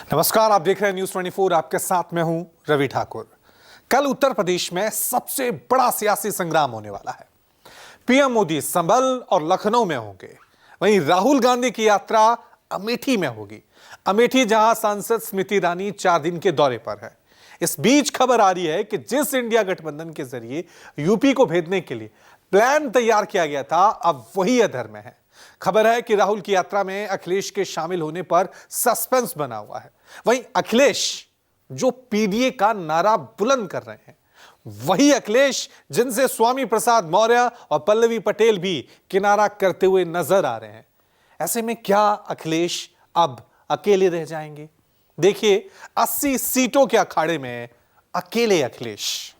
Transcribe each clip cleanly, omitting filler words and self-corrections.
नमस्कार, आप देख रहे हैं न्यूज 24। आपके साथ मैं हूं रवि ठाकुर। कल उत्तर प्रदेश में सबसे बड़ा सियासी संग्राम होने वाला है। पीएम मोदी संभल और लखनऊ में होंगे, वहीं राहुल गांधी की यात्रा अमेठी में होगी। अमेठी जहां सांसद स्मृति ईरानी 4 दिन के दौरे पर है। इस बीच खबर आ रही है कि जिस इंडिया गठबंधन के जरिए यूपी को भेजने के लिए प्लान तैयार किया गया था, अब वही अधर में है। खबर है कि राहुल की यात्रा में अखिलेश के शामिल होने पर सस्पेंस बना हुआ है। वहीं अखिलेश जो पीडीए का नारा बुलंद कर रहे हैं, वही अखिलेश जिनसे स्वामी प्रसाद मौर्य और पल्लवी पटेल भी किनारा करते हुए नजर आ रहे हैं। ऐसे में क्या अखिलेश अब अकेले रह जाएंगे? देखिए, 80 सीटों के अखाड़े में अकेले अखिलेश।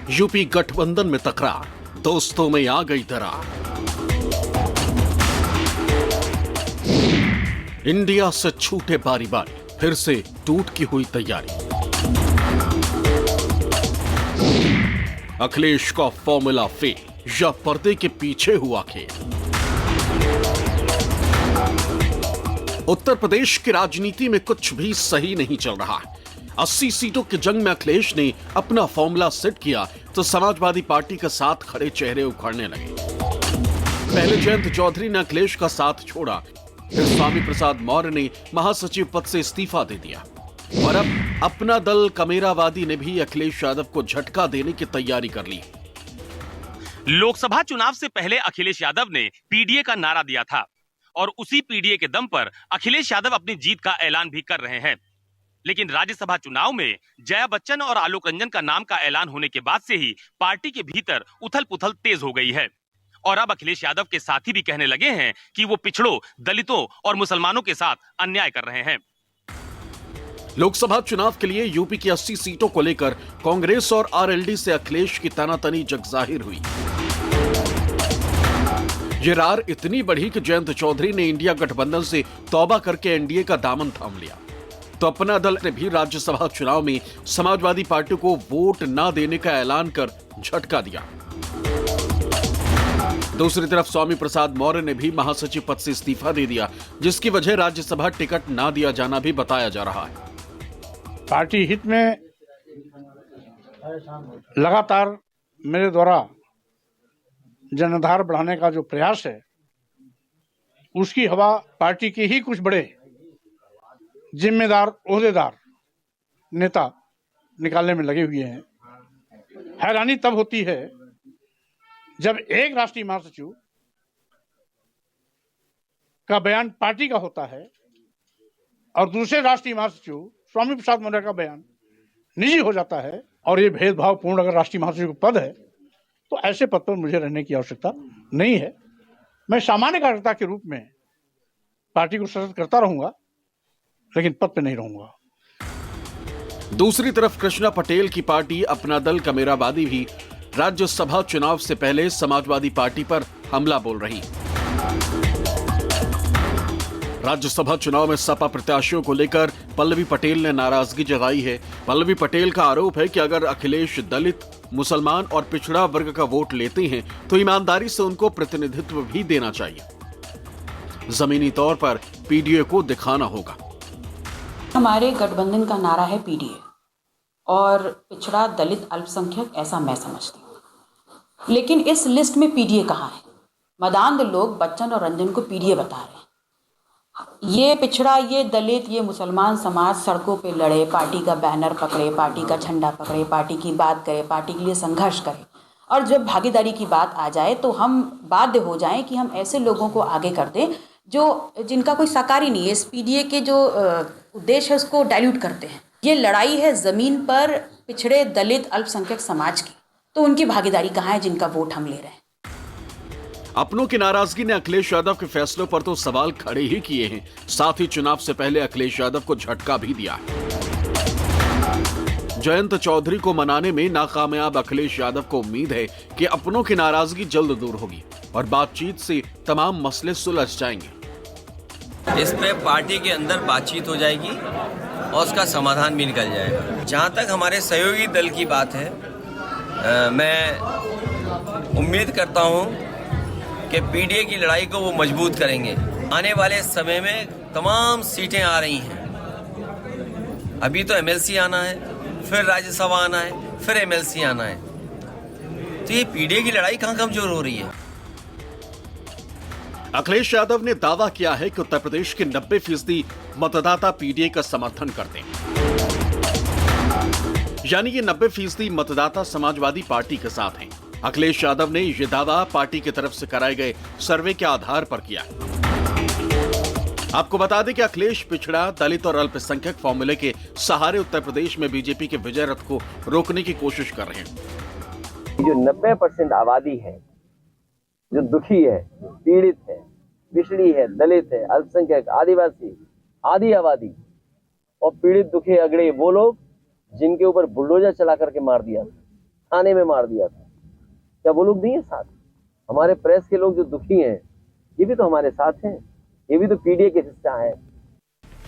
यूपी गठबंधन में तकरार, दोस्तों में आ गई दरार। इंडिया से छूटे बारी बारी, फिर से टूट की हुई तैयारी। अखिलेश का फॉर्मूला फेल या पर्दे के पीछे हुआ खेल। उत्तर प्रदेश की राजनीति में कुछ भी सही नहीं चल रहा है। 80 सीटों की जंग में अखिलेश ने अपना फॉर्मूला सेट किया तो समाजवादी पार्टी के साथ खड़े चेहरे उखड़ने लगे। पहले जयंत चौधरी ने अखिलेश का साथ छोड़ा, फिर स्वामी प्रसाद मौर्य ने महासचिव पद से इस्तीफा दे दिया और अब अपना दल कमेरावादी ने भी अखिलेश यादव को झटका देने की तैयारी कर ली। लोकसभा चुनाव से पहले अखिलेश यादव ने पीडीए का नारा दिया था और उसी पीडीए के दम पर अखिलेश यादव अपनी जीत का ऐलान भी कर रहे हैं। लेकिन राज्यसभा चुनाव में जया बच्चन और आलोक रंजन का नाम का ऐलान होने के बाद से ही पार्टी के भीतर उथल-पुथल तेज हो गई है और अब अखिलेश यादव के साथी भी कहने लगे हैं कि वो पिछड़ों, दलितों और मुसलमानों के साथ अन्याय कर रहे हैं। लोकसभा चुनाव के लिए यूपी की 80 सीटों को लेकर कांग्रेस और आरएलडी से अखिलेश की तनातनी जगजाहिर हुई। ये रार इतनी बढ़ी कि जयंत चौधरी ने इंडिया गठबंधन से तौबा करके एनडीए का दामन थाम लिया, तो अपना दल ने भी राज्यसभा चुनाव में समाजवादी पार्टी को वोट न देने का ऐलान कर झटका दिया। दूसरी तरफ स्वामी प्रसाद मौर्य ने भी महासचिव पद से इस्तीफा दे दिया, जिसकी वजह राज्यसभा टिकट न दिया जाना भी बताया जा रहा है। पार्टी हित में लगातार मेरे द्वारा जनाधार बढ़ाने का जो प्रयास है, उसकी हवा पार्टी के ही कुछ बड़े जिम्मेदार ओहदेदार नेता निकालने में लगे हुए हैं। हैरानी तब होती है जब एक राष्ट्रीय महासचिव का बयान पार्टी का होता है और दूसरे राष्ट्रीय महासचिव स्वामी प्रसाद मौर्य का बयान निजी हो जाता है। और ये भेदभावपूर्ण अगर राष्ट्रीय महासचिव का पद है तो ऐसे पद पर मुझे रहने की आवश्यकता नहीं है। मैं सामान्य कार्यकर्ता के रूप में पार्टी को सशक्त करता रहूंगा, लेकिन पद पे नहीं रहूंगा। दूसरी तरफ कृष्णा पटेल की पार्टी अपना दल कमेरावादी भी राज्यसभा चुनाव से पहले समाजवादी पार्टी पर हमला बोल रही। राज्यसभा चुनाव में सपा प्रत्याशियों को लेकर पल्लवी पटेल ने नाराजगी जताई है। पल्लवी पटेल का आरोप है कि अगर अखिलेश दलित, मुसलमान और पिछड़ा वर्ग का वोट लेते हैं तो ईमानदारी से उनको प्रतिनिधित्व भी देना चाहिए। जमीनी तौर पर पीडीए को दिखाना होगा। हमारे गठबंधन का नारा है पीडीए और पिछड़ा, दलित, अल्पसंख्यक, ऐसा मैं समझती हूँ। लेकिन इस लिस्ट में पीडीए कहाँ है? मदांध लोग बच्चन और रंजन को पीडीए बता रहे हैं। ये पिछड़ा, ये दलित, ये मुसलमान समाज सड़कों पे लड़े, पार्टी का बैनर पकड़े, पार्टी का झंडा पकड़े, पार्टी की बात करे, पार्टी के लिए संघर्ष करे, और जब भागीदारी की बात आ जाए तो हम बाध्य हो जाएं कि हम ऐसे लोगों को आगे कर दें जिनका कोई साकार ही नहीं है। इस पीडीए के जो उद्देश्य है उसको डाइल्यूट करते हैं। ये लड़ाई है ज़मीन पर पिछड़े, दलित, अल्पसंख्यक समाज की, तो उनकी भागीदारी कहाँ है जिनका वोट हम ले रहे हैं? अपनों की नाराजगी ने अखिलेश यादव के फैसलों पर तो सवाल खड़े ही किए हैं, साथ ही चुनाव से पहले अखिलेश यादव को झटका भी दिया। जयंत चौधरी को मनाने में नाकामयाब अखिलेश यादव को उम्मीद है कि अपनों की नाराजगी जल्द दूर होगी और बातचीत से तमाम मसले सुलझ जाएंगे। इस पे पार्टी के अंदर बातचीत हो जाएगी और उसका समाधान भी निकल जाएगा। जहाँ तक हमारे सहयोगी दल की बात है, मैं उम्मीद करता हूं कि पीडीए की लड़ाई को वो मजबूत करेंगे। आने वाले समय में तमाम सीटें आ रही हैं। अभी तो एमएलसी आना है, फिर राज्यसभा आना है, फिर एमएलसी आना है। तो ये पीडीए की लड़ाई कहाँ कमजोर हो रही है? अखिलेश यादव ने दावा किया है कि उत्तर प्रदेश के 90% मतदाता पीडीए का समर्थन करते हैं, यानी कि 90% मतदाता समाजवादी पार्टी के साथ हैं। अखिलेश यादव ने यह दावा पार्टी की तरफ से कराए गए सर्वे के आधार पर किया। आपको बता दें कि अखिलेश पिछड़ा, दलित और अल्पसंख्यक फॉर्मूले के सहारे उत्तर प्रदेश में बीजेपी के विजय रथ को रोकने की कोशिश कर रहे हैं। जो 90% आबादी है, जो दुखी है, पीड़ित है, पिछड़ी है, दलित है, अल्पसंख्यक, आदिवासी, आदि आबादी और पीड़ित दुखी अगड़े वो लोग जिनके ऊपर बुलडोजर चला करके मार दिया था, थाने में मार दिया था, क्या वो लोग नहीं है साथ? हमारे प्रेस के लोग जो दुखी हैं, ये भी तो हमारे साथ हैं, ये भी तो पीडीए के हिस्सा है।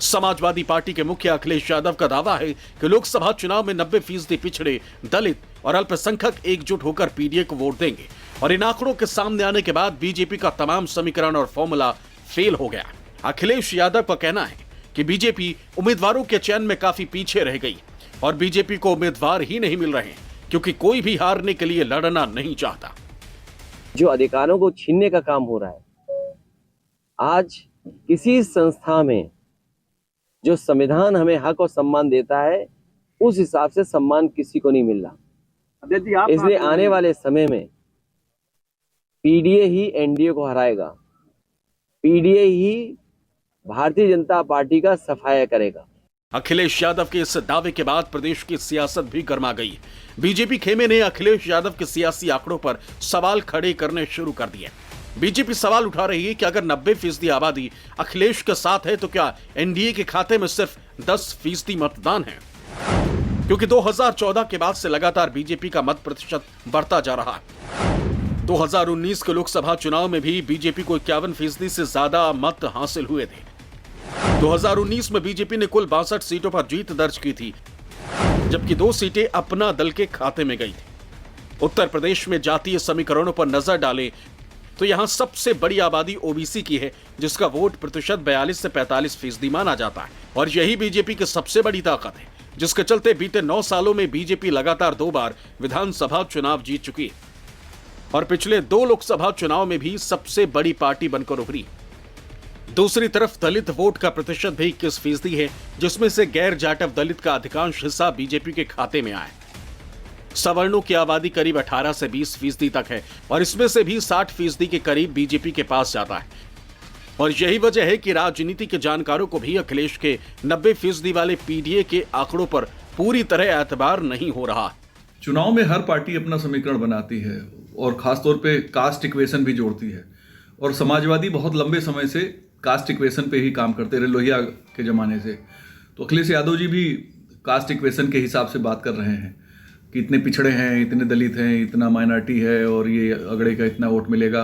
समाजवादी पार्टी के मुखिया अखिलेश यादव का दावा है कि लोकसभा चुनाव में 90% पिछड़े, दलित और अल्पसंख्यक एकजुट होकर पीडीए को वोट देंगे और इन आंकड़ों के सामने आने के बाद बीजेपी का तमाम समीकरण और फॉर्मूला फेल हो गया। अखिलेश यादव का कहना है कि बीजेपी उम्मीदवारों के चयन में काफी पीछे रह गई और बीजेपी को उम्मीदवार ही नहीं मिल रहे क्योंकि कोई भी हारने के लिए लड़ना नहीं चाहता। जो अधिकारों को छीनने का काम हो रहा है, आज किसी संस्था में जो संविधान हमें हक और सम्मान देता है, उस हिसाब से सम्मान किसी को नहीं मिल रहा। इसलिए आने वाले समय में पीडीए ही एनडीए को हराएगा, पीडीए ही भारतीय जनता पार्टी का सफाया करेगा। अखिलेश यादव के इस दावे के बाद प्रदेश की सियासत भी गर्मा गई। बीजेपी खेमे ने अखिलेश यादव के सियासी आंकड़ों पर सवाल खड़े करने शुरू कर दिए। बीजेपी सवाल उठा रही है कि अगर 90% आबादी अखिलेश के साथ है तो क्या एनडीए के खाते में सिर्फ 10% मतदान है? क्योंकि 2014 के बाद से लगातार बीजेपी का मत प्रतिशत बढ़ता जा रहा है। 2019 के लोकसभा चुनाव में भी बीजेपी को 51% से ज्यादा मत हासिल हुए थे। 2019 में बीजेपी ने कुल 62 सीटों पर जीत दर्ज की थी, जबकि 2 सीटें अपना दल के खाते में गई थी। उत्तर प्रदेश में जातीय समीकरणों पर नजर डालें तो यहां सबसे बड़ी आबादी ओबीसी की है, जिसका वोट प्रतिशत 42 से 45% माना जाता है और यही बीजेपी की सबसे बड़ी ताकत है, जिसके चलते बीते 9 सालों में बीजेपी लगातार 2 बार विधानसभा चुनाव जीत चुकी है और पिछले 2 लोकसभा चुनाव में भी सबसे बड़ी पार्टी बनकर उभरी। दूसरी तरफ दलित वोट का प्रतिशत भी 21% है, जिसमें से गैर जाटव दलित का अधिकांश हिस्सा बीजेपी के खाते में आया। सवर्णों की आबादी करीब 18 से 20% तक है और इसमें से भी 60% के करीब बीजेपी के पास जाता है और यही वजह है कि राजनीति के जानकारों को भी अखिलेश के 90% वाले पीडीए के आंकड़ों पर पूरी तरह एतबार नहीं हो रहा। चुनाव में हर पार्टी अपना समीकरण बनाती है और खासतौर पे कास्ट इक्वेशन भी जोड़ती है और समाजवादी बहुत लंबे समय से कास्ट इक्वेशन पे ही काम करते रहे, लोहिया के जमाने से। तो अखिलेश यादव जी भी कास्ट इक्वेशन के हिसाब से बात कर रहे हैं कि इतने पिछड़े हैं, इतने दलित हैं, इतना माइनॉरिटी है और ये अगड़े का इतना वोट मिलेगा।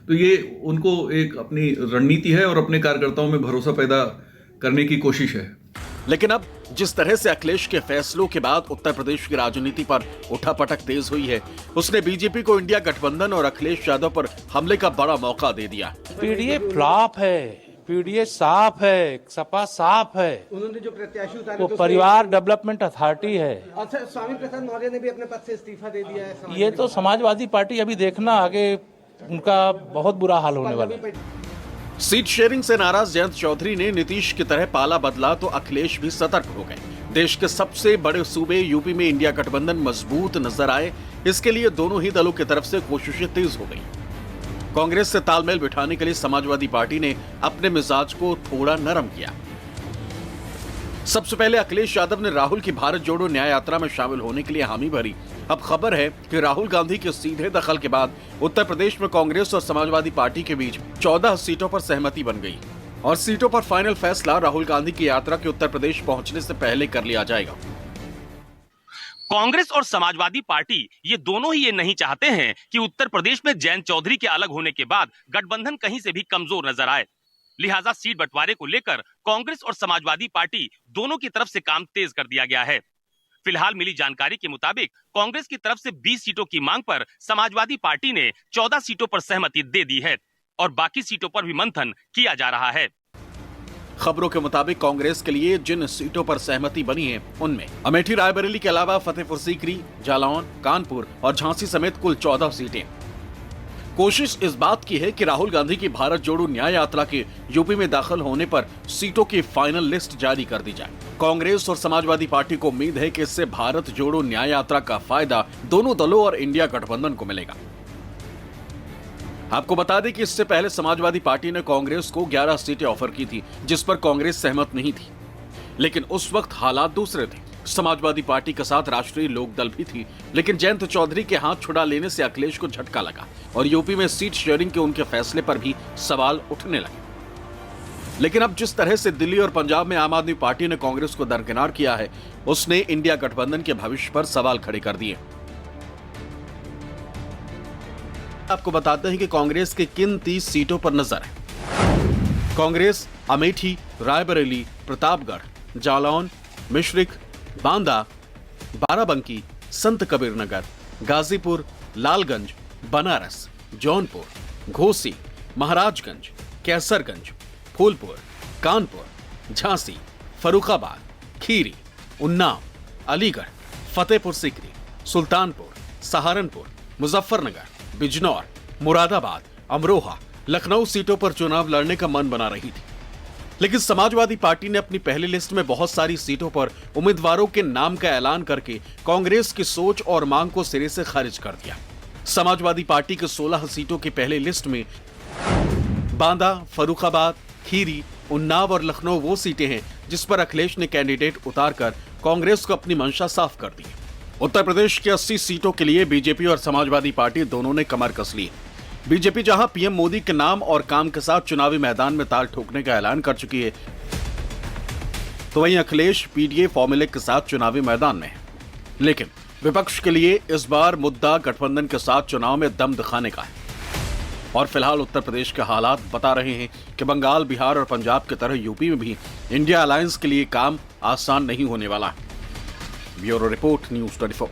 तो ये उनको एक अपनी रणनीति है और अपने कार्यकर्ताओं में भरोसा पैदा करने की कोशिश है। लेकिन अब जिस तरह से अखिलेश के फैसलों के बाद उत्तर प्रदेश की राजनीति पर उठापटक तेज हुई है, उसने बीजेपी को इंडिया गठबंधन और अखिलेश यादव पर हमले का बड़ा मौका दे दिया। पीडीए फ्लॉप है, पीडीए साफ है, सपा साफ है। उन्होंने जो प्रत्याशी उतारे वो परिवार डेवलपमेंट अथॉरिटी है। अच्छा, स्वामी प्रसाद मौर्य ने भी अपने पद से इस्तीफा दे दिया है। ये तो समाजवादी पार्टी, अभी देखना आगे उनका बहुत बुरा हाल होने वाला है। सीट शेयरिंग से नाराज जयंत चौधरी ने नीतीश की तरह पाला बदला तो अखिलेश भी सतर्क हो गए। देश के सबसे बड़े सूबे यूपी में इंडिया गठबंधन मजबूत नजर आए, इसके लिए दोनों ही दलों की तरफ से कोशिशें तेज हो गई। कांग्रेस से तालमेल बिठाने के लिए समाजवादी पार्टी ने अपने मिजाज को थोड़ा नरम किया। सबसे पहले अखिलेश यादव ने राहुल की भारत जोड़ो न्याय यात्रा में शामिल होने के लिए हामी भरी। अब खबर है कि राहुल गांधी के सीधे दखल के बाद उत्तर प्रदेश में कांग्रेस और समाजवादी पार्टी के बीच 14 सीटों पर सहमति बन गई और सीटों पर फाइनल फैसला राहुल गांधी की यात्रा के उत्तर प्रदेश पहुंचने से पहले कर लिया जाएगा। कांग्रेस और समाजवादी पार्टी ये दोनों ही ये नहीं चाहते हैं कि उत्तर प्रदेश में जयंत चौधरी के अलग होने के बाद गठबंधन कहीं से भी कमजोर नजर आए। लिहाजा सीट बंटवारे को लेकर कांग्रेस और समाजवादी पार्टी दोनों की तरफ से काम तेज कर दिया गया है। फिलहाल मिली जानकारी के मुताबिक कांग्रेस की तरफ से 20 सीटों की मांग पर समाजवादी पार्टी ने 14 सीटों पर सहमति दे दी है और बाकी सीटों पर भी मंथन किया जा रहा है। खबरों के मुताबिक कांग्रेस के लिए जिन सीटों पर सहमति बनी है उनमें अमेठी रायबरेली के अलावा फतेहपुर सीकरी, जालौन, कानपुर और झांसी समेत कुल 14 सीटें। कोशिश इस बात की है कि राहुल गांधी की भारत जोड़ो न्याय यात्रा के यूपी में दाखिल होने पर सीटों की फाइनल लिस्ट जारी कर दी जाए। कांग्रेस और समाजवादी पार्टी को उम्मीद है कि इससे भारत जोड़ो न्याय यात्रा का फायदा दोनों दलों और इंडिया गठबंधन को मिलेगा। आपको बता दें कि इससे पहले समाजवादी पार्टी ने कांग्रेस को 11 सीटें ऑफर की थी, जिस पर कांग्रेस सहमत नहीं थी, लेकिन उस वक्त हालात दूसरे थे। समाजवादी पार्टी के साथ राष्ट्रीय लोकदल भी थी, लेकिन जयंत चौधरी के हाथ छुड़ा लेने से अखिलेश को झटका लगा और यूपी में सीट शेयरिंग के उनके फैसले पर भी सवाल उठने लगे। लेकिन अब जिस तरह से दिल्ली और पंजाब में आम आदमी पार्टी ने कांग्रेस को दरकिनार किया है, उसने इंडिया गठबंधन के भविष्य पर सवाल खड़े कर दिए। आपको बताते हैं कि कांग्रेस के किन 30 सीटों पर नजर है। कांग्रेस अमेठी, रायबरेली, प्रतापगढ़, जालौन, मिश्रिख, बांदा, बाराबंकी, संत कबीरनगर, गाजीपुर, लालगंज, बनारस, जौनपुर, घोसी, महाराजगंज, कैसरगंज, फूलपुर, कानपुर, झांसी, फर्रुखाबाद, खीरी, उन्नाव, अलीगढ़, फतेहपुर सीकरी, सुल्तानपुर, सहारनपुर, मुजफ्फरनगर, बिजनौर, मुरादाबाद, अमरोहा, लखनऊ सीटों पर चुनाव लड़ने का मन बना रही थी। लेकिन समाजवादी पार्टी ने अपनी पहली लिस्ट में बहुत सारी सीटों पर उम्मीदवारों के नाम का ऐलान करके कांग्रेस की सोच और मांग को सिरे से खारिज कर दिया। समाजवादी पार्टी के 16 सीटों की पहली लिस्ट में बांदा, फर्रुखाबाद, खीरी, उन्नाव और लखनऊ वो सीटें हैं जिस पर अखिलेश ने कैंडिडेट उतारकर कांग्रेस को अपनी मंशा साफ कर दी। उत्तर प्रदेश की 80 सीटों के लिए बीजेपी और समाजवादी पार्टी दोनों ने कमर कस ली। बीजेपी जहां पीएम मोदी के नाम और काम के साथ चुनावी मैदान में ताल ठोकने का ऐलान कर चुकी है, तो वहीं अखिलेश पीडीए फॉर्मूले के साथ चुनावी मैदान में है। लेकिन विपक्ष के लिए इस बार मुद्दा गठबंधन के साथ चुनाव में दम दिखाने का है। और फिलहाल उत्तर प्रदेश के हालात बता रहे हैं कि बंगाल, बिहार और पंजाब की तरह यूपी में भी इंडिया अलायंस के लिए काम आसान नहीं होने वाला है। Bureau report, news 24।